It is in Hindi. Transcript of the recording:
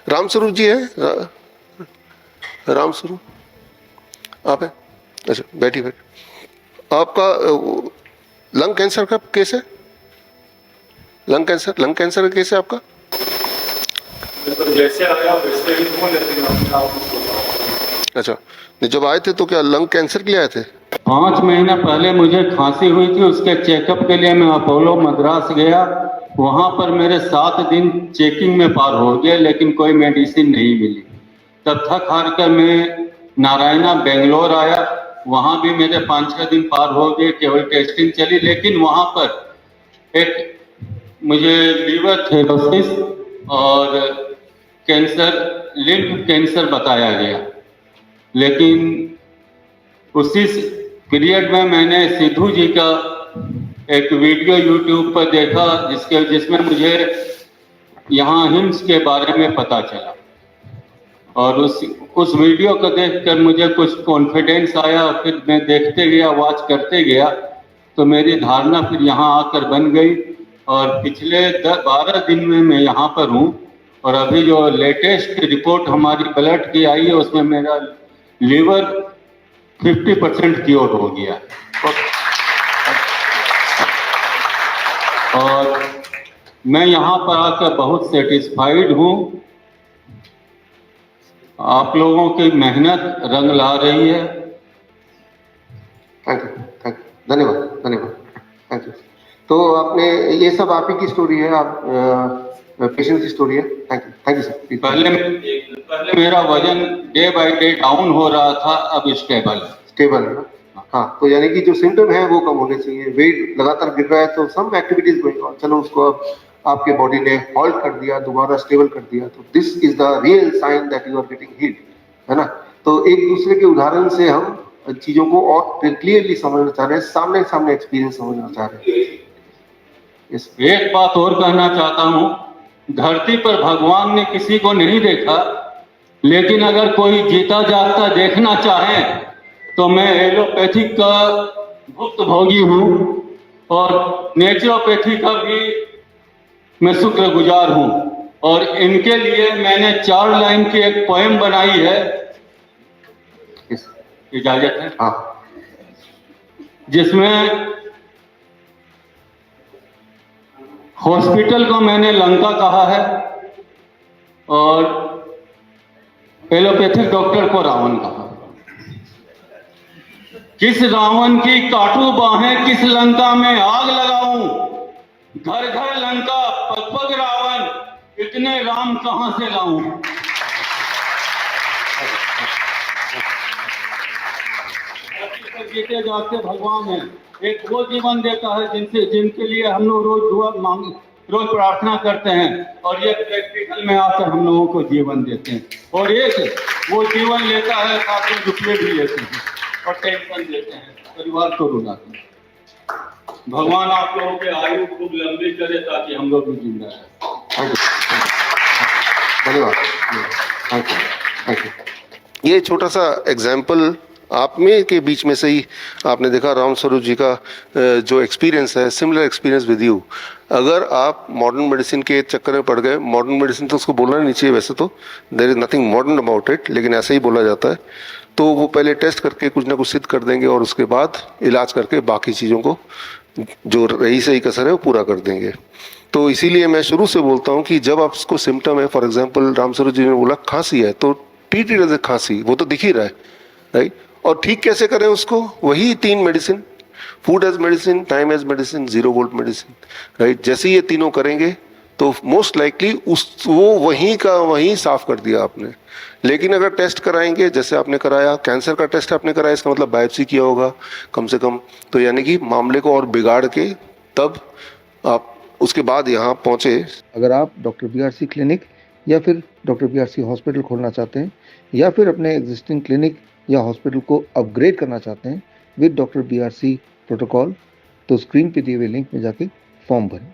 रामस्वरूप जी है? रामस्वरूप आप है? अच्छा, बैठिए। आपका लंग कैंसर का केस है? लंग कैंसर का केस है आपका? जैसे आया वैसे ही हूँ, लेकिन अच्छा, जब आए थे तो क्या लंग कैंसर के लिए आए थे? 5 महीना पहले मुझे खांसी हुई थी, उसके चेकअप के लिए मैं अपोलो मद्रास गया। वहाँ पर मेरे 7 दिन चेकिंग में पार हो गए, लेकिन कोई मेडिसिन नहीं मिली। तब थक हार कर मैं नारायणा बेंगलोर आया। वहाँ भी मेरे 5-6 दिन पार हो गए, केवल टेस्टिंग चली, लेकिन वहाँ पर एक मुझे लीवर थ्रोसिस और कैंसर, लिम्फ कैंसर बताया गया। लेकिन उसी पीरियड में मैंने सिद्धू जी का एक वीडियो यूट्यूब पर देखा, जिसमें मुझे यहाँ हिम्स के बारे में पता चला, और उस वीडियो को देखकर मुझे कुछ कॉन्फिडेंस आया। फिर मैं देखते गया, वॉच करते गया, तो मेरी धारणा फिर यहाँ आकर बन गई, और पिछले 12 दिन में मैं यहाँ पर हूँ। और अभी जो लेटेस्ट रिपोर्ट हमारी ब्लड की आई है, उसमें मेरा लीवर 50% क्योर हो गया। और मैं यहाँ पर आकर बहुत सेटिस्फाइड हूँ। आप लोगों की मेहनत रंग ला रही है। थैंक यू, धन्यवाद। Thank you. तो आपने ये सब आप ही की स्टोरी है, आप पेशेंट की स्टोरी है? Thank you sir. पहले मेरा वजन डे बाय डे डाउन हो रहा था, अब स्टेबल है ना? हाँ, तो यानी कि जो सिम्टम है वो कम होने चाहिए। वेट लगातार गिर रहा है तो सम एक्टिविटीज गोइंग ऑन, चलो उसको अब आपके बॉडी ने हॉल्ट कर दिया, दोबारा स्टेबल कर दिया, तो this is the real sign that you are getting healed, है ना? तो एक दूसरे के उदाहरण से हम चीजों को और क्लियरली समझना चाह रहे हैं, सामने एक्सपीरियंस समझना चाह रहे हैं। yes. एक बात और कहना चाहता हूँ, धरती पर भगवान ने किसी को नहीं देखा, लेकिन अगर कोई जीता जागता देखना चाहे तो मैं एलोपैथिक का भुक्तभोगी हूँ, और नेचुरोपैथी का भी मैं शुक्रगुजार हूँ। और इनके लिए मैंने 4 लाइन की एक पोएम बनाई है, इजाजत है? हाँ। जिसमें हॉस्पिटल को मैंने लंका कहा है, और एलोपैथिक डॉक्टर को रावण कहा। किस रावण की काटू बाहें, किस लंका में आग लगाऊं, घर घर लंका पग पग रावण, इतने राम कहां से लाऊं। जीते जागते भगवान है, एक वो जीवन देता है जिनके लिए हम लोग रोज प्रार्थना करते हैं, और ये प्रैक्टिकल में आकर हम लोगों को जीवन देते हैं। और एक वो जीवन लेता है, साथ में रुपये भी लेते हैं और टेंशन देते हैं, परिवार को रुलाते हैं। भगवान आप लोगों के आयु खूब लंबी करे, ताकि हम लोग भी जिंदा रहें। धन्यवाद। ये छोटा सा एग्जाम्पल आप में के बीच में से ही आपने देखा रामस्वरूप जी का जो एक्सपीरियंस है, सिमिलर एक्सपीरियंस विद यू। अगर आप मॉडर्न मेडिसिन के चक्कर में पड़ गए, मॉडर्न मेडिसिन तो उसको बोलना नहीं चाहिए वैसे तो, there is nothing modern about it, लेकिन ऐसे ही बोला जाता है, तो वो पहले टेस्ट करके कुछ ना कुछ सिद्ध कर देंगे, और उसके बाद इलाज करके बाकी चीज़ों को जो रही सही कसर है वो पूरा कर देंगे। तो इसीलिए मैं शुरू से बोलता हूँ कि जब आपको सिम्टम है, फॉर एग्जाम्पल रामस्वरूप जी ने बोला खांसी है, तो ट्रीट इट एज ए खांसी, वो तो दिख ही रहा है, राइट? और ठीक कैसे करें उसको? वही 3 medicine, food as medicine, time as medicine, 0 volt medicine, right? जैसे ये तीनों करेंगे तो मोस्ट लाइकली वो वहीं साफ कर दिया आपने। लेकिन अगर टेस्ट कराएंगे, जैसे आपने कराया, कैंसर का टेस्ट आपने कराया, इसका मतलब बायोप्सी किया होगा कम से कम, तो यानी कि मामले को और बिगाड़ के तब आप उसके बाद यहाँ पहुँचे। अगर आप डॉक्टर बीआरसी क्लिनिक या फिर डॉक्टर बीआरसी हॉस्पिटल खोलना चाहते हैं, या फिर अपने एग्जिस्टिंग क्लिनिक या हॉस्पिटल को अपग्रेड करना चाहते हैं विद डॉक्टर बीआरसी प्रोटोकॉल, तो स्क्रीन पे दिए हुए लिंक में जाके फॉर्म भरें।